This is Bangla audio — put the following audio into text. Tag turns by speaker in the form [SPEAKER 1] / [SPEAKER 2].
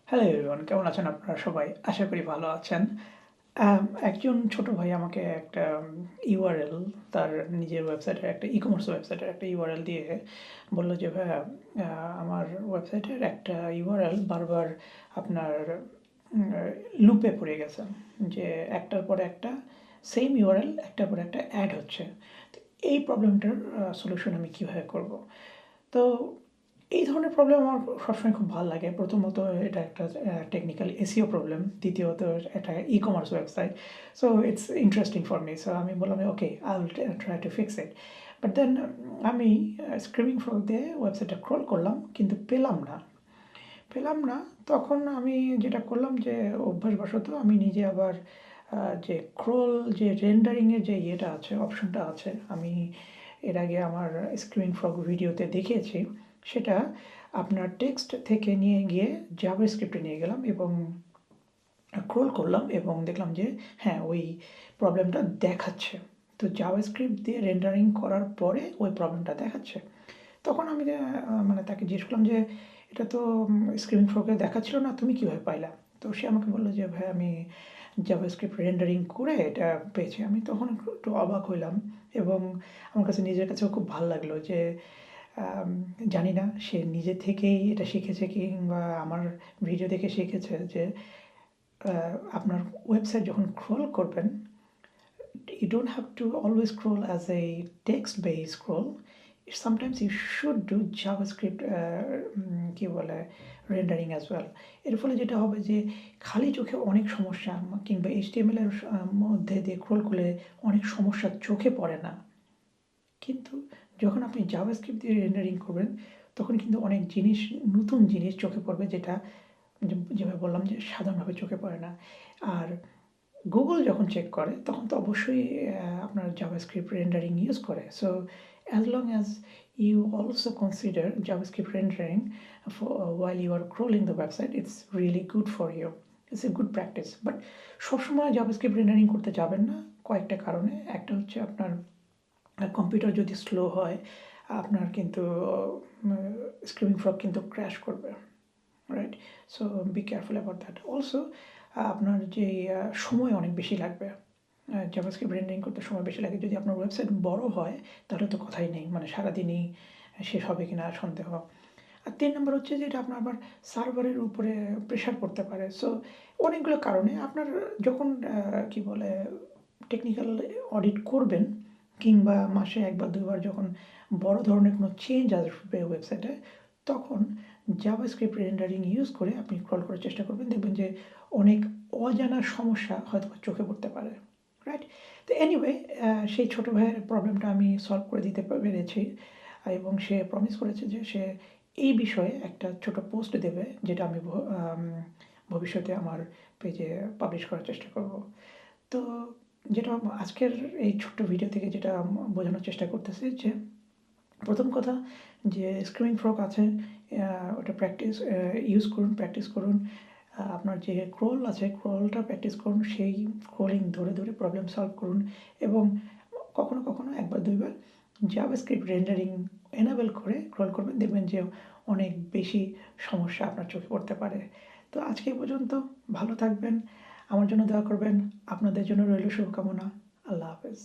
[SPEAKER 1] হ্যালো এভরিওয়ান, কেমন আছেন আপনারা সবাই? আশা করি ভালো আছেন। একজন ছোট ভাই আমাকে একটা ইউআরএল তার নিজের ওয়েবসাইটের একটা ই-কমার্স ওয়েবসাইটের একটা ইউআরএল দিয়ে বলল যে, "ভাইয়া আমার ওয়েবসাইটের একটা ইউআরএল বারবার আপনার লুপে পড়ে গেছে। যে একটার পর একটা সেম ইউআরএল একটার পর একটা অ্যাড হচ্ছে। তো এই প্রবলেমটার সলিউশন আমি কীভাবে করব?" তো এই ধরনের প্রবলেম আমার সবসময় খুব ভালো লাগে। প্রথমত এটা একটা টেকনিক্যাল এসইও প্রবলেম। দ্বিতীয়ত এটা e-commerce website. So it's interesting for me. So আমি বললাম, okay, I will try to fix it. But then আমি স্ক্রিমিং ফ্রগ দিয়ে ওয়েবসাইটটা ক্রল করলাম, কিন্তু পেলাম না। তখন আমি যেটা করলাম যে অভ্যাসবশত আমি নিজে আবার যে ক্রল যে রেন্ডারিংয়ের যে ইয়েটা আছে, অপশনটা আছে, আমি এর আগে আমার স্ক্রিমিং ফ্রগ ভিডিওতে দেখিয়েছি। সেটা আপনার টেক্সট থেকে নিয়ে গিয়ে জাভাস্ক্রিপ্টে নিয়ে গেলাম এবং ক্রল করলাম এবং দেখলাম যে হ্যাঁ, ওই প্রবলেমটা দেখাচ্ছে। তো জাভাস্ক্রিপ্ট দিয়ে রেন্ডারিং করার পরে ওই প্রবলেমটা দেখাচ্ছে। তখন আমি মানে তাকে জিজ্ঞেস করলাম যে, "এটা তো স্ক্রিমিং ফ্রগে দেখাচ্ছিল না, তুমি কীভাবে পাইলা?" তো সে আমাকে বলল যে, "ভাই, আমি জাভাস্ক্রিপ্ট রেন্ডারিং করে এটা পেয়েছি।" আমি তখন একটু অবাক হইলাম এবং আমার কাছে নিজের কাছেও খুব ভাল লাগলো যে জানি না সে নিজে থেকেই এটা শিখেছে কিংবা আমার ভিডিও দেখে শিখেছে যে আপনার ওয়েবসাইট যখন ক্রল করবেন, you don't have to always scroll as a text-based scroll. Sometimes you should do JavaScript কি বলে rendering as well. এর ফলে যেটা হবে যে খালি চোখে অনেক সমস্যা কিংবা HTML এর মধ্যে দিয়ে ক্রল করলে অনেক সমস্যা চোখে পড়ে না। কিন্তু যখন আপনি জাভাস্ক্রিপ্ট দিয়ে রেন্ডারিং করবেন, তখন কিন্তু অনেক জিনিস, নতুন জিনিস চোখে পড়বে, যেটা যেভাবে বললাম যে সাধারণভাবে চোখে পড়ে না। আর গুগল যখন চেক করে তখন তো অবশ্যই আপনার জাভাস্ক্রিপ্ট রেন্ডারিং ইউজ করে। So as long as you also consider JavaScript rendering while you are crawling the website, it's really good for you. It's a good practice. But সবসময় জাভাস্ক্রিপ্ট রেন্ডারিং করতে যাবেন না, কয়েকটা কারণে। একটা হচ্ছে আপনার কম্পিউটার যদি স্লো হয়, আপনার কিন্তু স্ক্রিমিং ফ্রগ কিন্তু ক্র্যাশ করবে, right? So be careful about that. Also আপনার যে সময় অনেক বেশি লাগবে, জাভাস্ক্রিপ্ট রেন্ডারিং করতে সময় বেশি লাগে। যদি আপনার ওয়েবসাইট বড় হয় তাহলে তো কথাই নেই, মানে সারাদিনই শেষ হবে কিনা সন্দেহ। আর ৩ নম্বর হচ্ছে যে এটা আপনার আবার সার্ভারের উপরে প্রেশার পড়তে পারে। সো অনেকগুলো কারণে আপনার যখন কি বলে টেকনিক্যাল অডিট করবেন কিংবা মাসে ১ বা ২ বার যখন বড় ধরনের কোনো চেঞ্জ আসবে ওয়েবসাইটে, তখন জাভাস্ক্রিপ্ট রেন্ডারিং ইউজ করে আপনি ক্রল করার চেষ্টা করবেন। দেখবেন যে অনেক অজানা সমস্যা হয়তো চোখে পড়তে পারে, রাইট? তো এনিওয়ে, সেই ছোটো ভাইয়ের প্রবলেমটা আমি সলভ করে দিতে পেরেছি এবং সে প্রমিস করেছে যে সে এই বিষয়ে একটা ছোটো পোস্ট দেবে, যেটা আমি ভবিষ্যতে আমার পেজে পাবলিশ করার চেষ্টা করব। তো যেটা আজকের এই ছোট্ট ভিডিও থেকে যেটা বোঝানোর চেষ্টা করতেছি যে, প্রথম কথা যে স্ক্রিমিং ফ্রগ আছে, ওটা প্র্যাকটিস করুন। আপনার যে ক্রল আছে, ক্রলটা প্র্যাকটিস করুন। সেই ক্রলিং ধরে প্রবলেম সলভ করুন এবং কখনো ১ বার ২ বার জাভাস্ক্রিপ্ট রেন্ডারিং এনেবল করে ক্রল করবেন। দেখবেন যে অনেক বেশি সমস্যা আপনার চোখে পড়তে পারে। তো আজকে এই পর্যন্ত। ভালো থাকবেন, আমার জন্য দোয়া করবেন। আপনাদের জন্য রইল শুভকামনা। আল্লাহ হাফেজ।